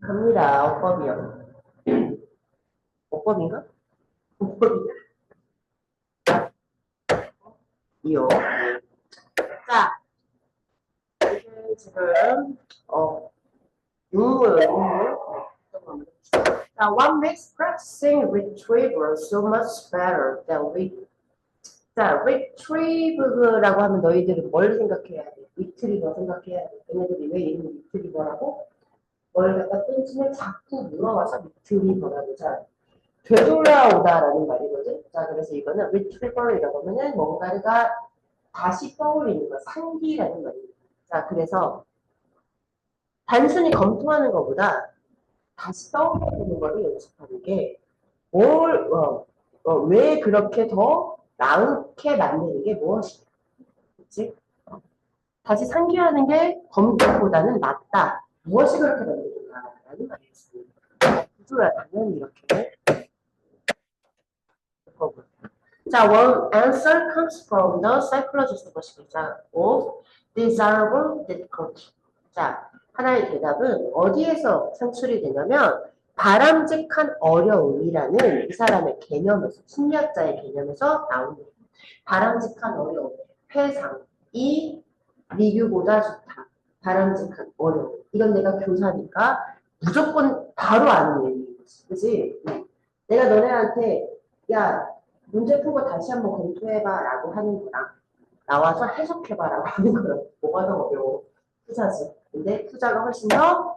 갑니다. 어법이요. 어법인가? 어법이요. 이요. 자, 이게 지금 유물. 자, what makes practicing retrieval so much better than 자, retrieve라고 하면 너희들은 뭘 생각해야 돼? 리트리버 생각해야 돼. 얘네들이 왜 이름이 리트리버라고? 뭘 갖다 던지면 자꾸 물어와서 리트리버라고. 자, 되돌아오다라는 말이거든. 자, 그래서 이거는 retriever이라고 하면은 뭔가가 다시 떠올리는 거, 상기라는 말입니다. 자, 그래서 단순히 검토하는 것보다 다시 떠올리는 거를 연습하는 게 왜 그렇게 더 나게 만드는 게 무엇이냐. 그치? 다시 상기하는 게 검토보다는 낫다. 무엇이 그렇게 만드는가라는 말이었습니다. 구조야, 당연히 이렇게. 자, one answer comes from the psychologist of desirable difficulty. 자, 하나의 대답은 어디에서 산출이 되냐면 바람직한 어려움이라는 이 사람의 개념에서, 심리학자의 개념에서 나옵니다. 바람직한 어려움, 회상이 리뷰보다 좋다. 바람직한 어려움. 이건 내가 교사니까 무조건 바로 아는 얘기지. 그치? 내가 너네한테 야, 문제 풀고 다시 한번 검토해봐 라고 하는 거랑 나와서 해석해봐 라고 하는 거랑 뭐가 더 어려워? 투자지. 근데 투자가 훨씬 더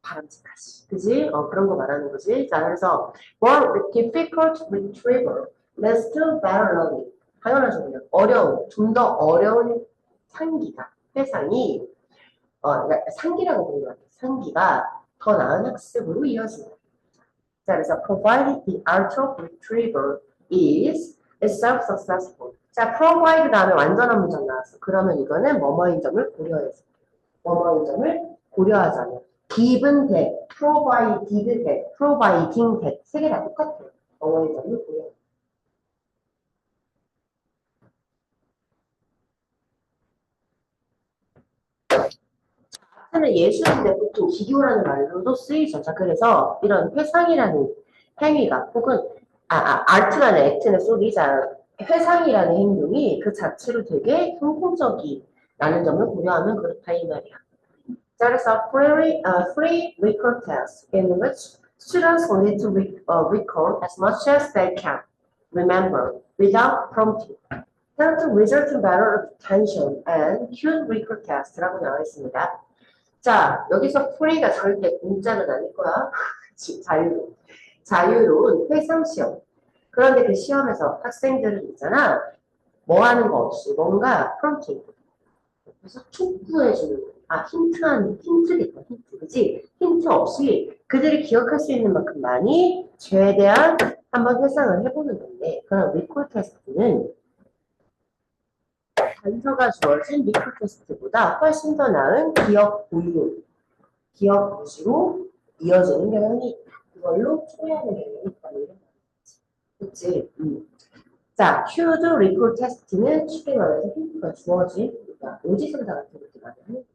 바람직하지. 그지? 그런 거 말하는 거지. 자, 그래서 more difficult retrieval leads to better learning. 당연하죠. 그냥 어려운, 좀 더 어려운 상기가, 회상이 상기라고 부르는 것 같아요. 상기가 더 나은 학습으로 이어진다. 자, 그래서 provided the art of retrieval is itself successful. 자, provide 다음에 완전한 문장 나왔어. 그러면 이거는 뭐뭐인 점을 고려해서. 뭐뭐인 점을 고려하자면. given that, provided that, providing that. 세 개 다 똑같아요. 뭐뭐인 점을 고려해서. 는 예술인데 보통 기교라는 말로도 쓰이죠. 자, 그래서 이런 회상이라는 행위가 혹은 아트라는 액트는 쏘리자 회상이라는 행동이 그 자체로 되게 성공적이라는 점을 고려하면 그렇다 이 말이야. 자, 그래서 free recall test in which students need to recall as much as they can remember without prompting. tend to result in better retention and cued recall test라고 나와 있습니다. 자, 여기서 free가 절대 공짜는 아닐 거야. 자유로운 회상 시험. 그런데 그 시험에서 학생들은 있잖아. 뭐 하는 거 없이 뭔가 프롬프팅. 그래서 촉구해주는 거. 힌트겠다, 힌트. 그치? 힌트 없이 그들이 기억할 수 있는 만큼 많이 최대한 한번 회상을 해보는 건데, 그런 리콜 테스트는 단서가 주어진 리콜 테스트보다 훨씬 더 나은 기억 보유, 기억 유지로 이어지는 경향이 있다. 그걸로 초래하는 경향이 있다는 이런 거지. 그치? 자, 큐드 리콜 테스트는 쉽게 말해서 힌트가 주어진, 그러니까 오지선다 같은 것들 많이 하는 거지.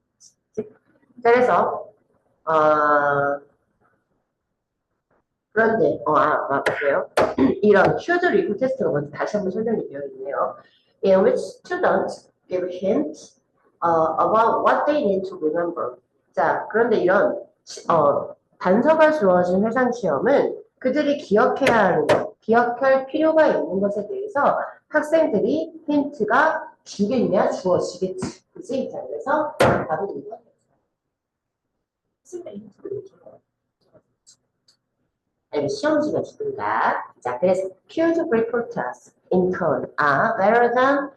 그래서, 그런데, 맞고요. 이런 큐드 리콜 테스트가 먼저 다시 한번 설명이 되어 있네요. In which students give hints about what they need to remember. 자, 그런데 이런 단서가 주어진 회상 시험은 그들이 기억해야 하는 것, 기억할 필요가 있는 것에 대해서 학생들이 힌트가 주겠냐, 주어지겠지. 그치? 자, 그래서 답은 이거. 시험지가 주든가. 자, 그래서 cued recall tests in turn are better than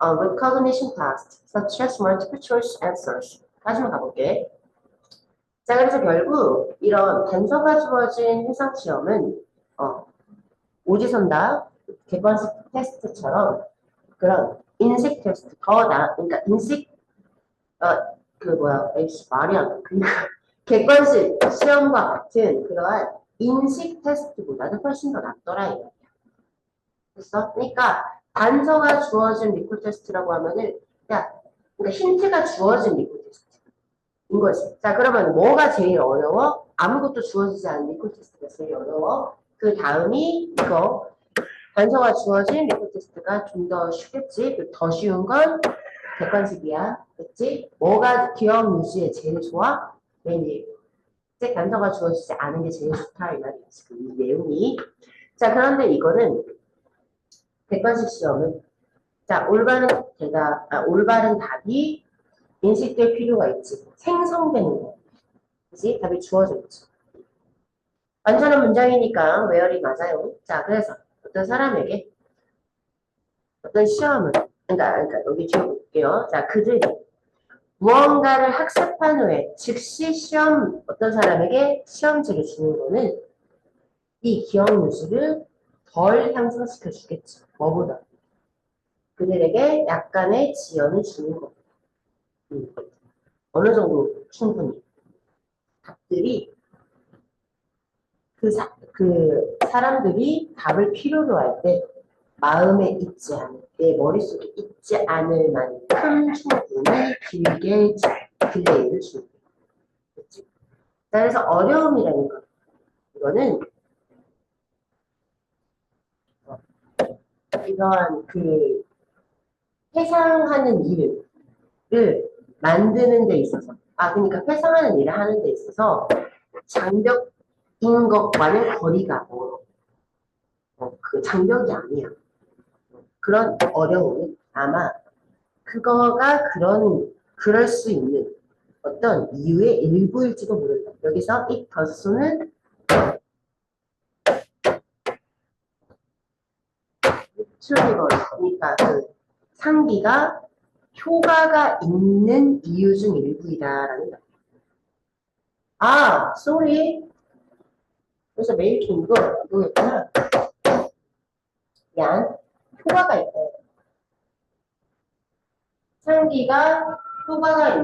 recognition tests such as multiple choice answers. 다시 한번 가볼게. 자, 그래서 결국 이런 단서가 주어진 해상 시험은 오지선다, 객관식 테스트처럼 그런 인식 테스트 그러니까 인식 말이 안 나. 그러니까 객관식 시험과 같은 그러한 인식 테스트보다는 훨씬 더 낫더라 이거야. 됐어? 그러니까 단서가 주어진 리콜 테스트라고 하면은 그러니까 힌트가 주어진 리콜 테스트. 거지. 자, 그러면 뭐가 제일 어려워? 아무것도 주어지지 않은 리콜 테스트가 제일 어려워. 그 다음이 이거. 단서가 주어진 리콜 테스트가 좀 더 쉽겠지. 더 쉬운 건 객관식이야. 그치? 뭐가 기억 유지에 제일 좋아? 맨 위에. 이제 단서가 주어지지 않은 게 제일 좋다. 이 말이야. 지금 이 내용이. 자, 그런데 이거는 객관식 시험은 자, 올바른 답이 인식될 필요가 있지. 생성되는 거. 그치? 답이 주어져 있지. 완전한 문장이니까 where이 맞아요. 자, 그래서 어떤 사람에게 어떤 시험을 그러니까 여기 지워볼게요. 자, 그들이 무언가를 학습한 후에 즉시 어떤 사람에게 시험지를 주는 거는 이 기억 유지를 덜 향상시켜 주겠죠. 뭐보다? 그들에게 약간의 지연을 주는 거. 어느 정도 충분히. 답들이 그 사람들이 답을 필요로 할 때 마음에 있지 않을 때 머릿속에 있지 않을 만큼 충분히 길게 딜레이를 주는 거예요. 그래서 어려움이라는 거 이거는 이러한 그 회상하는 일을 만드는 데 있어서 그러니까 회상하는 일을 하는 데 있어서 장벽인 것과는 거리가 멀어. 그 장벽이 아니야. 그런 어려움은 아마 그거가 그럴 수 있는 어떤 이유의 일부일지도 모른다. 여기서 이 더스는 트리거 그러니까 그 상기가 효과가 있는 이유 중 일부이다라는 거. sorry. 그래서 메이킹 이거였구나. 미안. 효과가 있다. 상기가 효과가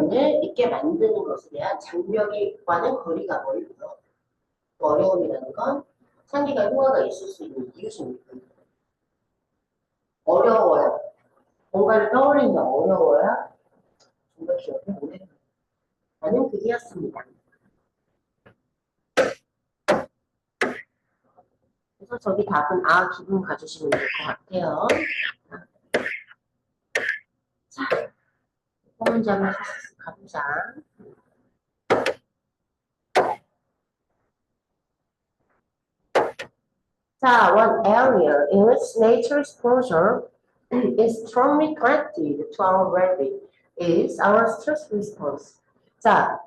있게 만드는 것에 대한 장벽과는 거리가 멀고요. 어려움이라는 건 상기가 효과가 있을 수 있는 이유 중 일부입니다. 어려워요. 뭔가를 떠올리는 게 어려워야 정말 기억이 오래 나는 그게였습니다. 그래서 저기 답은 기분 가주시면 될 것 같아요. 자, 문제 한번 가보자. 자, one area in which nature exposure is strongly connected to our well-being is our stress response. 자,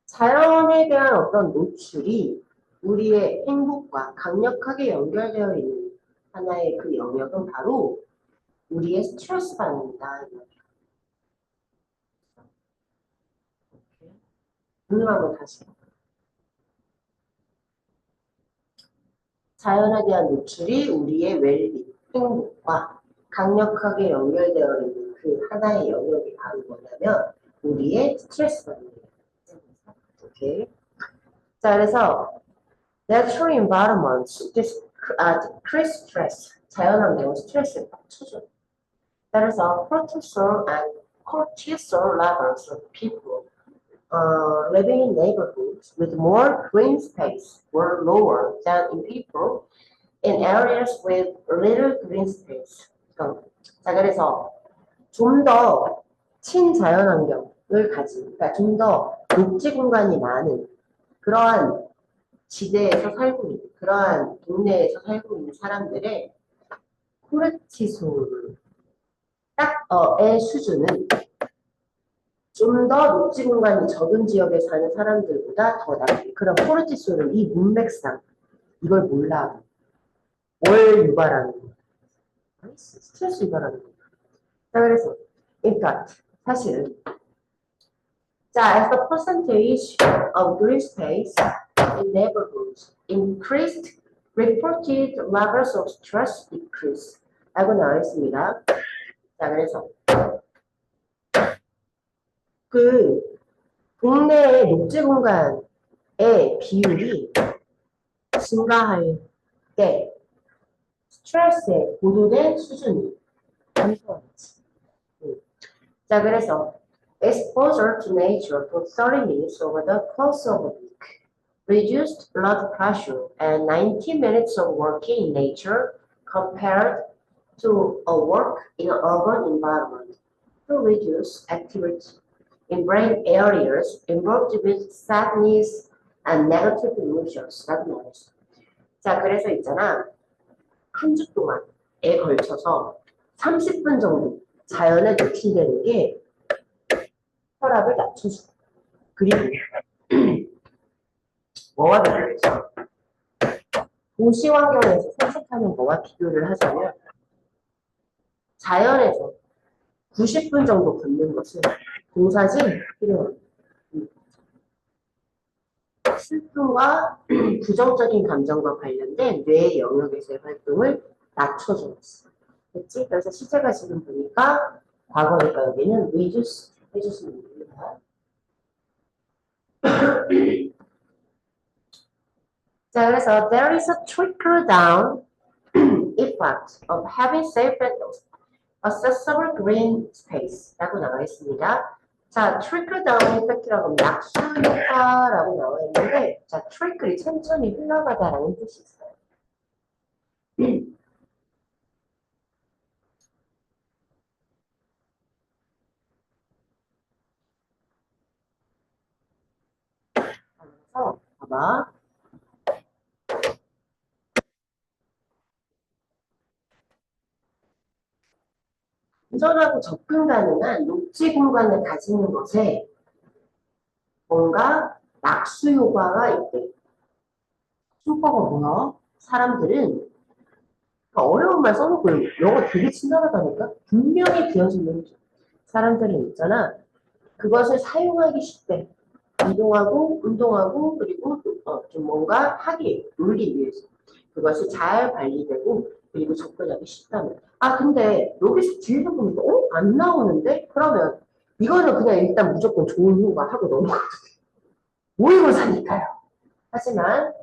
자연에 대한 어떤 노출이 우리의 행복과 강력하게 연결되어 있는 하나의 그 영역은 바로 우리의 스트레스 반응이다. 오늘 한번 다시. 자연에 대한 노출이 우리의 웰빙, 행복과 강력하게 연결되어 있는 그 하나의 영역이 바로 뭐냐면 우리의 스트레스 반응이에요. 오케이. 자, 그래서 natural environments decrease stress. 자연환경 스트레스를 맞춰줘요. 따라서 cortisol levels of people living in neighborhoods with more green space were lower than in people in areas with little green space. 자, 그래서 좀 더 친자연환경을 가진, 그러니까 좀 더 녹지 공간이 많은 그러한 지대에서 살고 있는, 그러한 동네에서 살고 있는 사람들의 코르티솔 의 수준은 좀 더 녹지 공간이 적은 지역에 사는 사람들보다 더 낮게. 그럼 코르티솔은 이 문맥상 이걸 몰라. 뭘 유발하는 거야? 스트레스 유발하는 거야. 자, 그래서 in fact, 사실은 자, as the percentage of green space in neighborhoods increased, reported levels of stress decrease. 라고 나와 있습니다. 자, 그래서 그 동네의 녹지 공간의 비율이 증가할 때 스트레스에 고도된 수준이 감소하지. 자, 그래서 exposure to nature for 30 minutes over the course of a week reduced blood pressure and 90 minutes of working in nature compared to a work in an urban environment to reduce activity in brain areas involved with sadness and negative emotions. 라고 나와있어. 자, 그래서 있잖아. 한 주 동안에 걸쳐서 30분 정도 자연에 노출되는 게 혈압을 낮춰줘. 그리고 뭐와 비교해서 도시 환경에서 산책하는 거와 비교를 하자면 자연에서 90분 정도 걷는 것은 동사지 필요합니다. 슬픔과 부정적인 감정과 관련된 뇌의 영역에서의 활동을 낮춰주었어. 됐지? 그래서 시제가 지금 보니까 과거니까 여기는 reduce 해주시면 됩니다. 자, 그래서 there is a trickle down effect of having safe and accessible green space 라고 나와 있습니다. 자, trickle down effect라고 하면 약수 효과라고 나와 있는데, 자, trickle이 천천히 흘러가다라는 뜻이 있어요. 그래서 봐봐. 안전하고 접근 가능한 녹지 공간을 가지는 것에 뭔가 낙수 효과가 있대. 효과가 뭐야? 사람들은 어려운 말 써놓고 영어 되게 친절하다니까? 분명히 비어지는 사람들은 있잖아. 그것을 사용하기 쉽대. 이동하고 운동하고 그리고 좀 뭔가 하기 놀기 위해서 그것이 잘 관리되고 그리고 접근하기 쉽다면 아 근데 여기서 뒤에서 보니까 안 나오는데? 그러면 이거는 그냥 일단 무조건 좋은 효과 하고 넘어가거든. 모이고 사니까요. 하지만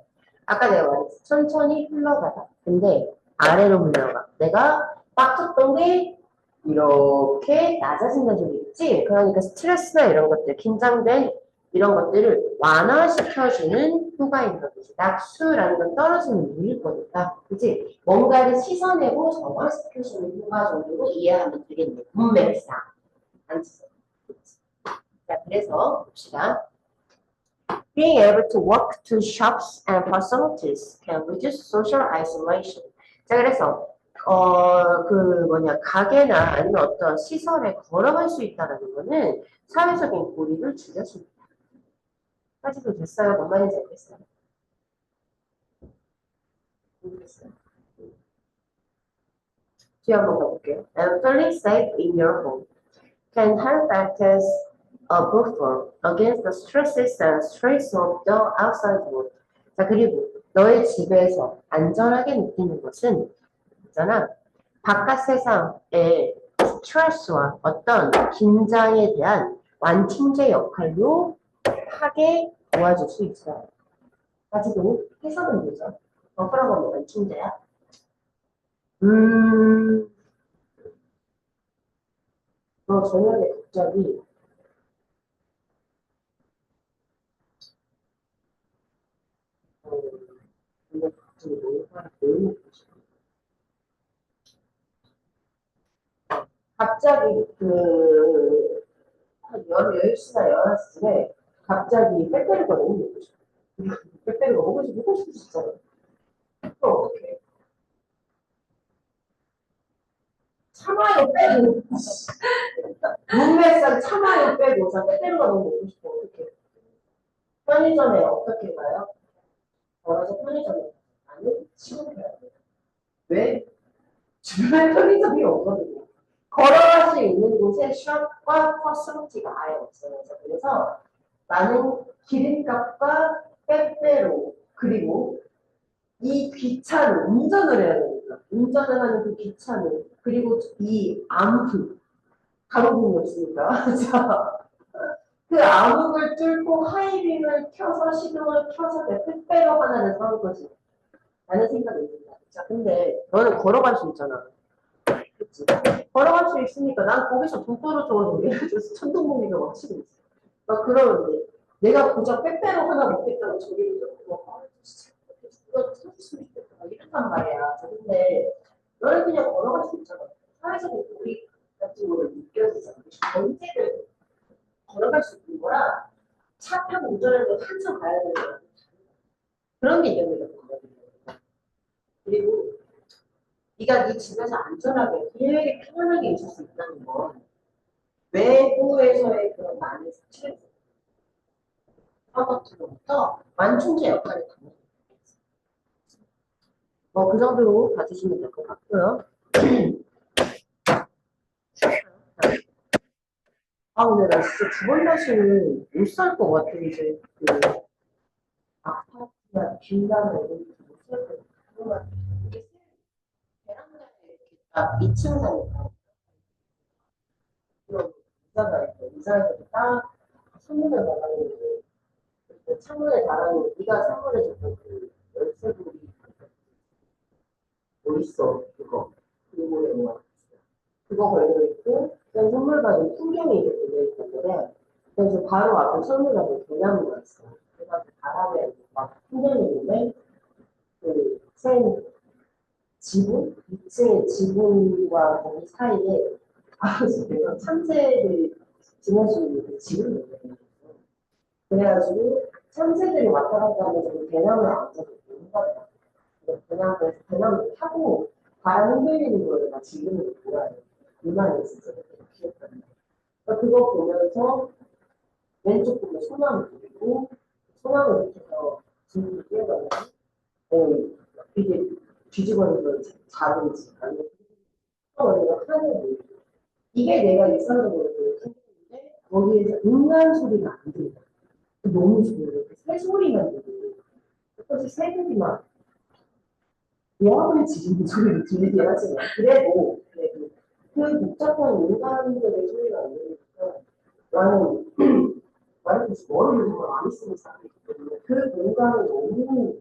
아까 내가 말했어. 천천히 흘러가다. 근데 아래로 흘러가. 내가 빡 쳤던 게 이렇게 낮아진다는 소리 있지? 그러니까 스트레스나 이런 것들, 긴장된 이런 것들을 완화시켜주는 효과인 거지. 낙수라는 건 떨어지는 물일 거니까. 그치? 뭔가를 씻어내고 정화시켜주는 효과 정도로 이해하면 되겠네. 문맥상. 앉으세요. 자, 그래서 봅시다. Being able to walk to shops and facilities can reduce social isolation. 자, 그래서 가게나 아니면 어떤 시설에 걸어갈 수 있다는 거는 사회적인 고립을 줄여줍니다. 까지도 됐어요? 뭔 말인지 알겠어요? 모르겠어요. 뒤에 한번 가볼게요. And feeling safe in your home can help act as a buffer against the stresses and stress of the outside world. 자, 그리고 너의 집에서 안전하게 느끼는 것은 있잖아. 바깥 세상의 스트레스와 어떤 긴장에 대한 완충제 역할로 하게 도와줄 수 있어요. 가지고 해석은 되죠. 버퍼라고 하면 완충제야. 너 저녁에 갑자기 근데 갑자기 뭔가 뭘 먹고 싶어? 갑자기 한 10시나 11시에 갑자기 빼빼로가 너무 먹고 싶어. 빼빼로가 먹고 싶었잖아. 그럼 어떡해? 참아요 빼고 문맥상 참아요 빼고 자 빼빼로가 너무 먹고 싶어. 어떡해? 편의점에 어떻게 가요? 걸어서 편의점에 아니 지금 가야 돼. 왜? 주변에 편의점이 없거든요. 걸어갈 수 있는 곳에 숍과 퍼스널티가 아예 없어요. 그래서 나는 기름값과 빼빼로 그리고 이 귀찮은 운전을 해야 되니까 운전을 하는 그 귀찮은 그리고 이 암흑 가로등이 없으니까 그 암흑을 뚫고 하이빔을 켜서 시동을 켜서 내 빼빼로 하나를 사올 거지 라는 생각이 듭니다. 자 근데 너는 걸어갈 수 있잖아. 있지. 걸어갈 수 있으니까 난 거기서 돈 떨어져가지고 예를 들어서 천둥번개가 막 치고 있어. 막 그러는데 내가 고작 빼빼로 하나 먹겠다고 저기를 쫓고 아 진짜 이거 사줬으면 좋겠다 막 이랬단 말이야. 근데 너는 그냥 걸어갈 수 있잖아. 사회적 우리 같은 거를 느껴지잖아. 언제든 걸어갈 수 있는 거랑 차 타고 운전해서 한참 가야 되는 거야. 그런 게 있는 거거든. 그리고 네가 네 집에서 안전하게 되게 편안하게 있을 수 있다는 건 외부에서의 그런 많은 스트레스 같은 것부터 완충제 역할을 하는 그 정도로 봐주시면 될 것 같고요. 아, 근데 나 진짜 두 번 다시는 못 살 것 같아, 이제. 아파트나 빈다는 못살 것 같아. 이게 베란다에 이렇게 딱 2층 사니까. 그럼 이사가 있고, 이사에서 딱 창문을 달아놓고, 창문에 달아놓고, 네가 창문에 줬던 그 열쇠고리 뭐 있어, 그거. 그리고 영화. 그거 걸려있고, 그냥 선물 받은 풍경이 이렇게 걸려있거든. 그래서 바로 앞에 선물 받은 대나무가 있어. 그래서 바람에 막 풍경이 있는데, 생 지붕? 2층의 지붕과 거기 사이에, 내가 참새를 지낼 수 있는 그 지붕이 있거든. 그래가지고, 참새들이 왔다 갔다 하면서 그 대나무에 앉아서 보는 거야. 그래서 대나무 타고, 바람 흔들리는 거를 막 지붕으로 보아요. 이만해 진짜 귀엽던데. 그거 보면서 왼쪽 보면 소나무 그리고 소나무 밑에서 지붕이 뛰어가면 이게 뒤집어져서 작은 집 아니면 내가 하늘 보이고 이게 내가 일상적으로 생각했는데 거기에서 음란 소리가 안 들려. 너무 좋아요. 새 소리만 들리고 그것이 새들이 막 야을 지르는 소리를 들리긴 하지만 그래도 그 복잡한 인간들의 소리가 안 들리니까 나는 만약에 머리를 정말 많이 쓰는 사람이기 때문에 그 공간을 너무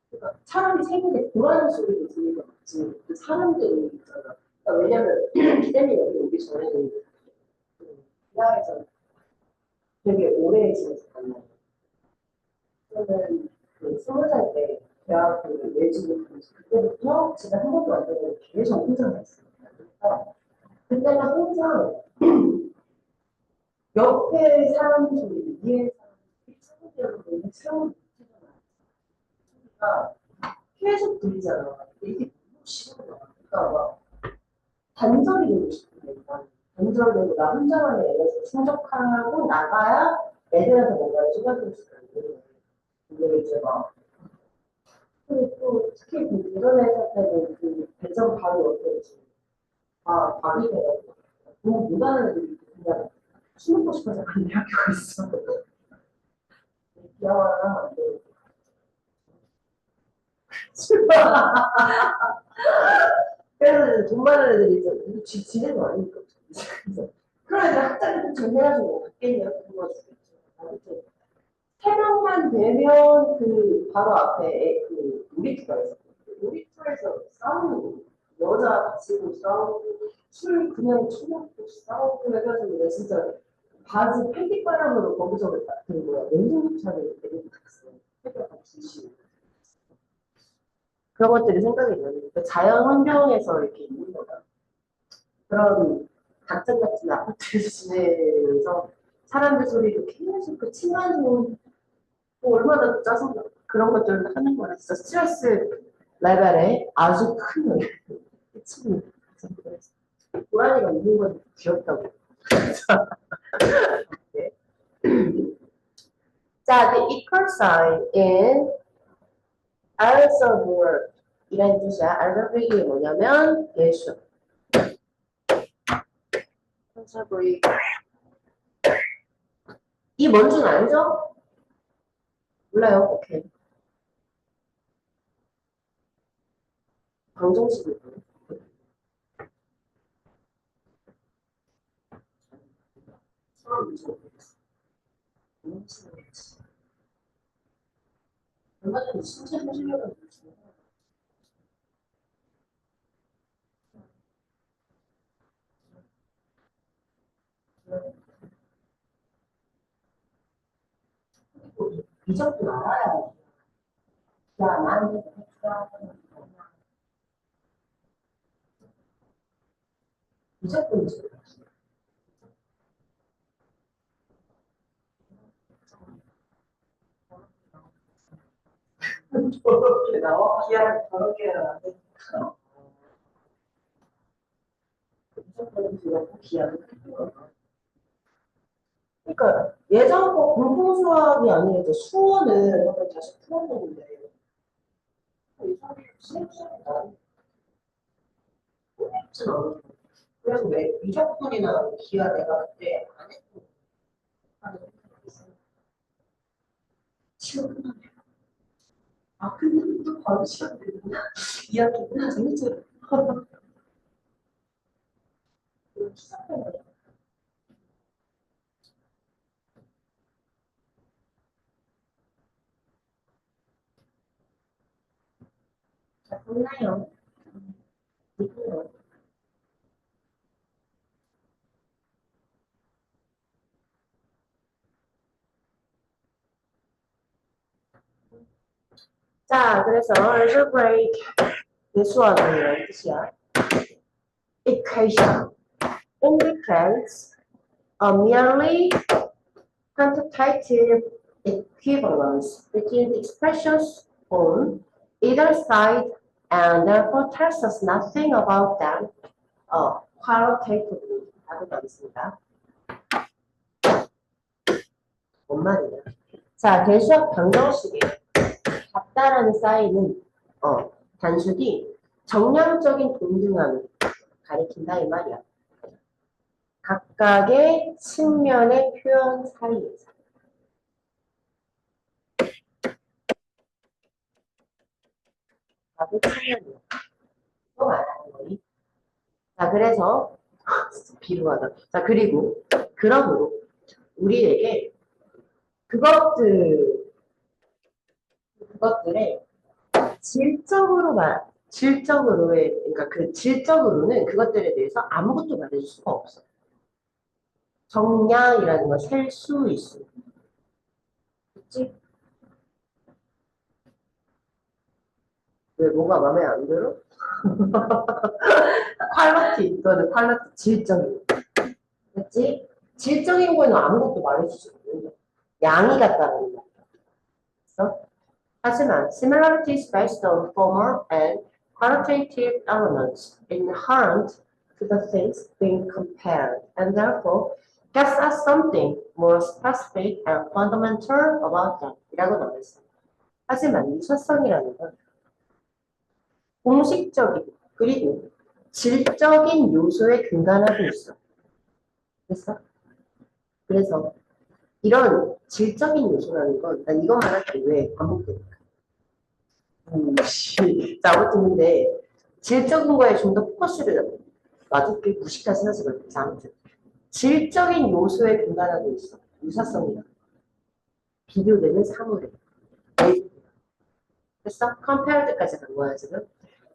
그러니까 차라리 새벽에 고라니 소리를 들으니까 맞지 그 사람들이 있잖아. 그러니까 왜냐면 기대리가 오기 전에는 기아에서 되게 오래 지냈었단 저는 그 20살 때 대학을 내주고 그때부터 집에 한 번도 안 되고 계속 혼자만 있었어요. 그러니까 그때는 항상 옆에 사람 소리, 위에 사람 소리, 차고대로 너무 체험을 못하잖아. 그러니까 계속 들리잖아. 이게 너무 싫은 거야. 그러니까 막 단절이 되고 싶으니까 단절되고 나 혼자만의 애에서 충족하고 나가야 애들한테 뭔가를 쏟아줄 수가 있는 거야. 근데 이제 막 그리고 또 특히 그 인터넷 할 때는 그 배정 바로 옆에 이제 밥이 돼가지고 너무 못하는 애들이 그냥 술 먹고 싶어서 가는 학교가 있어. 귀여워라. 그래서 돈 많은 애들이 이제 지네도 아니니까. 그런 애들 학자들 좀 해가지고 갔겠냐 그거 주겠지. 아무튼 3명만 되면 그 바로 앞에 그 놀이터가 있었거든. 놀이터에서 싸우는 여자 가지고 싸우고 술 그냥 처먹고 싸우고 해가지고 내가 진짜 바지 팬티바람으로 거기서 그 뭐야 냉동차를 내리고 갔어. 새벽 한 2시. 그런 것들이 생각이 나는 그 자연 환경에서 이렇게 있는 거다. 그런 각자 같은 아파트에서 지내면서 사람들 소리도 계속 그 층간소음 얼마나 짜증나 그런 것들을 하는 거라 진짜 스트레스 레벨에 아주 큰 영향을 끼치는 고라니가 있는 건 귀엽다고. 네. 자, the equal sign in algebraic 이란 뜻이야. algebraic이 뭐냐면 대수. algebraic 이 뭔지는 알죠? 몰라요. 오케이. 방정식이고. 얼마 전에 진짜 사실이라고 이 정도는 알아야 야, 나는 이 정도는 저렇게 나와? 기아를 저렇게 해야 돼. 무조건 들어고 기아를 크는 거야. 그러니까 예전 거 공통 수학이 아니라 이제 수원을 한번 다시 풀어보는데 이 사람이 수학이 어렵진 않아. 그래서 왜 미적분이나 기아 내가 그때 안 했던 하는 생각이 있어. 시간 끝나네. 아 근데 또 바로 시간 되구나. 이야기 끝나서 일찍 시작하는 자, 끝나요. 이거요. 자, 그래서 algebraic 수학은 이런 뜻이야. equation indicates a merely quantitative equivalence between the expressions on either side and therefore tells us nothing about them qualitatively. 답은 없습니다. 뭔 말이냐. 자, 대수학 방정식에 같다라는 사인은 단순히 정량적인 동등함을 가리킨다 이 말이야. 각각의 측면의 표현 사이에서. 각각의 측면이야. 이거 말하는 거니? 자, 그래서 진짜 비루하다. 자, 그리고 그러므로 우리에게 그것들의 질적으로의 그러니까 그 질적으로는 그것들에 대해서 아무것도 말해줄 수가 없어. 정량이라는 건 셀 수 있어. 그치? 왜 뭐가 마음에 안 들어? 퀄러티 이거는 퀄러티 질적인 거. 그치? 질적인 거는 아무것도 말해줄 수 없는 거. 양이 같다는 거. 그래서 하지만 similarity is based on formal and qualitative elements inherent to the things being compared, and therefore gives us something more specific and fundamental about them. 이라고 나왔어요. 하지만 유사성이라는 건 공식적인 그리고 질적인 요소에 근간하고 있어. 됐어? 그래서 이런 질적인 요소라는 건 난 이것만 할 때 왜 반복되니까. 자, 아무튼 근데 질적인 거에 좀 더 포커스를 놔둘게 무식한 생각을 그래서 아무튼 질적인 요소에 근간하고 있어. 유사성이라. 비교되는 사물에. 됐어? compared까지 간 거야 지금.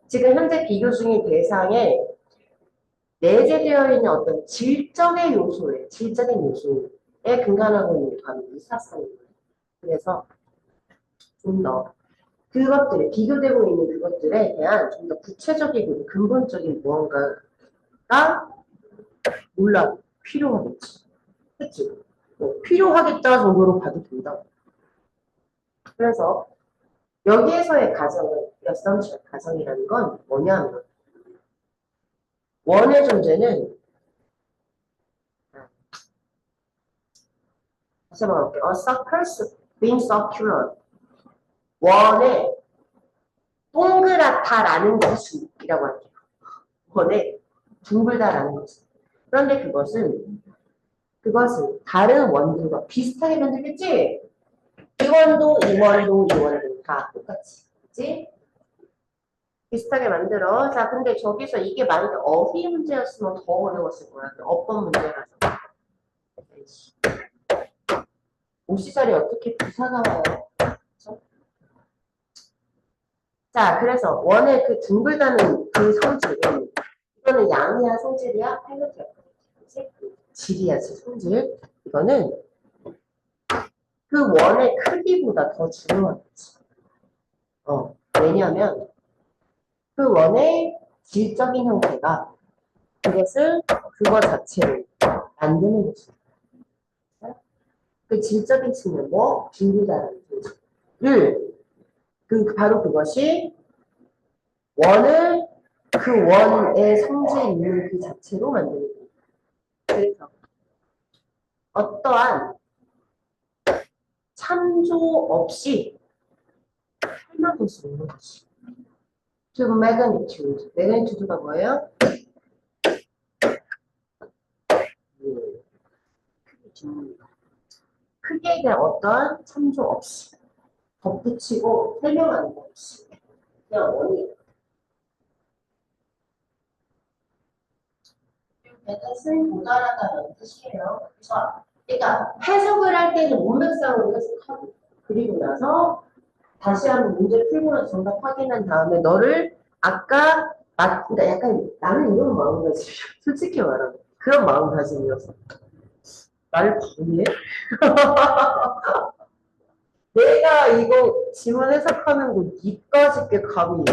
지금 현재 비교 중인 대상에 내재되어 있는 어떤 질적인 요소에 근간하고 있는 게 바로 유사성이에요. 그래서 좀 더 그것들에 비교되고 있는 그것들에 대한 좀 더 구체적이고 근본적인 무언가가 몰라 필요하겠지. 그치? 필요하겠다 정도로 봐도 된다. 그래서 여기에서의 가정은 assumption 가정이라는 건 뭐냐면 원의 존재는 다시 한번 볼게요. A circle being circular 원의 동그랗다라는 것이라고 할게요. 원의 둥글다라는 것은. 그런데 그것은 다른 원들과 비슷하게 만들겠지? 이 원도 다 똑같이. 그치? 비슷하게 만들어. 자, 근데 저기서 이게 만약에 어휘 문제였으면 더 어려웠을 거야. 어법 문제라서. 오시자리 어떻게 부사가 와요? 그렇죠? 자, 그래서 원의 그 둥글다는 그 성질은 이거는 양이야, 성질이야? 펠러티야. 그치? 질이야, 질, 성질. 이거는 그 원의 크기보다 더 중요한 거지. 왜냐면 그 원의 질적인 형태가 그거 자체를 만드는 거지. 그 질적인 측면, 뭐, 빈부다라는 소리를, 바로 그것이 그 원의 성질이 있는 그 자체로 만드는 거예요. 그래서 어떠한 참조 없이 설명할 수 있는 것이. To magnitude. magnitude가 뭐예요? 크기에 대한 어떠한 참조 없이 덧붙이고 설명하는 것 없이 그냥 원이에요. 이것은 도달하다는 뜻이에요. 그래서 그러니까 해석을 할 때는 문맥상으로 해석하고 그리고 나서 다시 한번 문제 풀고 나서 정답 확인한 다음에 너를 아까 그러니까 약간 나는 이런 마음가짐 솔직히 말하면 그런 마음가짐이었어. 나를 방해? 내가 이거 지문 해석하는 거 니까짓게 감히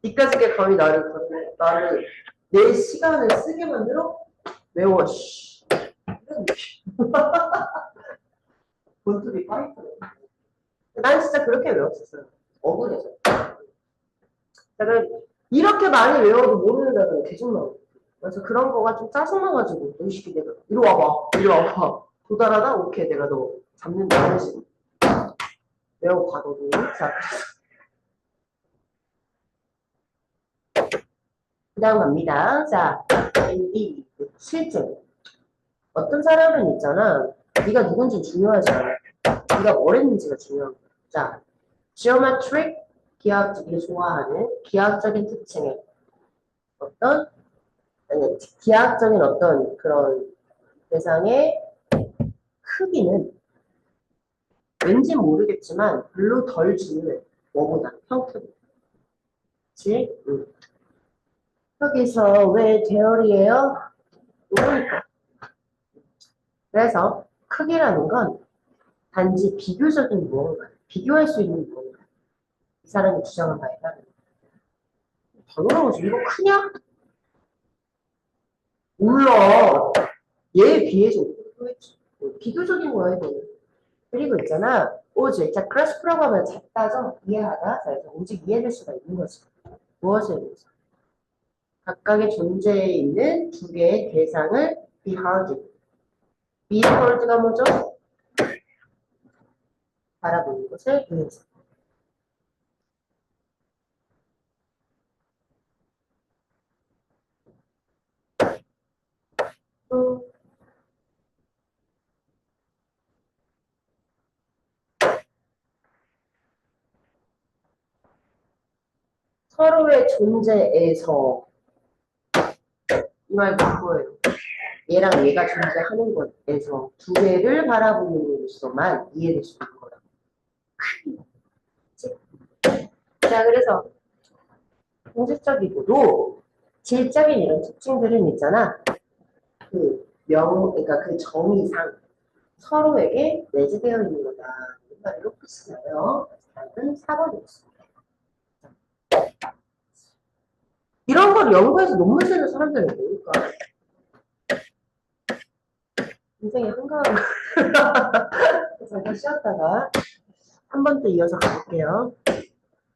니까짓게 감히 나를 내 시간을 쓰게 만들어? 외워 씨. 이런 느낌. 본투비 파이터. 난 진짜 그렇게 외웠었어요. 억울해서. 그러니까 이렇게 많이 외워도 모르는다고 계속 나와. 그래서 그런 거가 좀 짜증나가지고 너 이 새끼 내가 이리 와봐 도달하다? 오케이 내가 너 잡는다 하는 식으로 외우고 가거든. 자, 그 다음 갑니다. 자, 이 실제 어떤 사람은 있잖아. 네가 누군지 중요하지 않아. 네가 뭘 했는지가 중요한 거야. 자, geometric 기하학적이 좋아하는 기하학적인 특징의 어떤 기하학적인 어떤 그런 대상의 크기는 왠지 모르겠지만 별로 덜 중요해. 뭐보다 형태보다. 그치? 여기서 왜 대열이에요? 그러니까. 그래서 크기라는 건 단지 비교적인 무언가, 비교할 수 있는 무언가. 이 사람이 주장한 바에 따르면. 당연한 거지. 이거 크냐? 몰라. 얘에 비해서 비교적인 거야, 이거. 그리고 있잖아. 오직, 자, 크래스프라고 하면 작다죠? 이해하다. 자, 그래서 오직 이해될 수가 있는 거지. 무엇에 대해서? 각각의 존재에 있는 두 개의 대상을 behold. behold가 뭐죠? 바라보는 것을 의해서. 음, 서로의 존재에서 이 말 바꿔요. 얘랑 얘가 존재하는 것에서 두 개를 바라보는 것으로만 이해될 수 있는 거라고. 자, 그래서 형식적이고도 질적인 이런 특징들은 있잖아. 그러니까 그 정의상 서로에게 내재되어 있는 거다. 이 말을 이렇게 쓰나요? 답은 4번이었습니다. 이런 걸 연구해서 논문 쓰는 사람들은 뭘까? 인생의 한가함. 잠깐 쉬었다가 한 번 더 이어서 가볼게요.